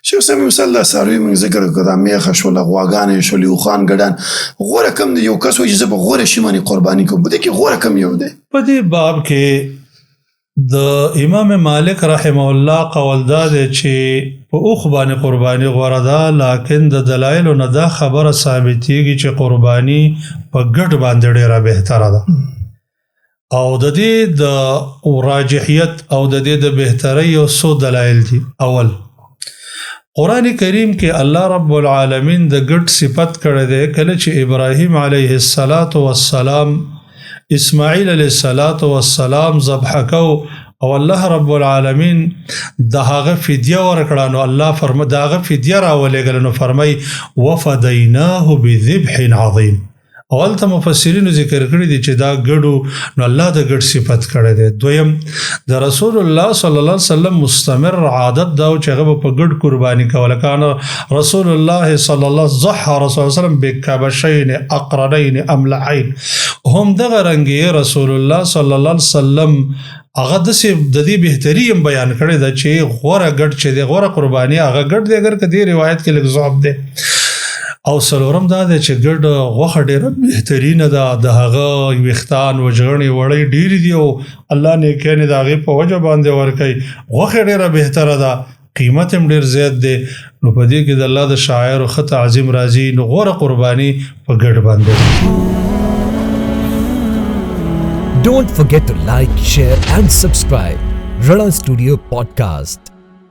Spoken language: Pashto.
شیخ صاحب مثال دا څاروي موږ ذکر کړو دا میخه شوله غواګانې شولې اوښان ګډان غوره کم دی یو کس وایي چې زه به غوره شي باندې قرباني کوم په دې کې غوره کم یو دی په دې باب کې د امام مالک رحمه الله قول دا دی چې په اوښ باندې قرباني غوره ده لیکن د دلایلو نه دا خبره ثابتېږي چې قرباني په ګډ باندې ډېره بهتره ده او د دې د راجحیت او د دې د بهترۍ یو څو دلایل دي. اول قرآن کریم کې الله رب العالمین د ګډ صفت کړی دی کله چې ابراهیم علیه السلام اسماعیل علیه السلام ذبح کو او الله رب العالمین د هغه فدیه ورکړه نو الله فرمایي د هغه فدیه راولېږله نو فرمایي وفدیناه بذبح عظیم. اول ته مفسرینو ذکر کړی دی چې دا ګډو نو الله د ګډ صفت کړی دی. دویم د رسول الله صلی الله علیه وسلم مستمر عادت دا چې هغه په ګډ قرباني کوله کان رسول الله صلی الله ضحى رسول الله وسلم بکبشین اقرنین املحین هم دغه رنګي رسول الله صلی الله علیه وسلم هغه د دې بهتري بیان کړی دا چې غوره ګډ چې دی غوره قرباني هغه ګډ دی اگر کدي روایت کې لږ ضعف دی. او څلورم دا دی چې ګډ غوښه ډېره بهترینه ده د هغه ویښتان وجغڼې وړۍ ډېرې دي او الله نیکیانې د هغې په وجه باندې ورکوي غوښه ډېره بهتره ده قیمت هم ډېر زیات دی نو په دې کې د الله د شاعرو ښه تعظیم راځي نو غوره قرباني په ګډ باندې. Don't forget to like, share and subscribe. Rana Studio Podcast.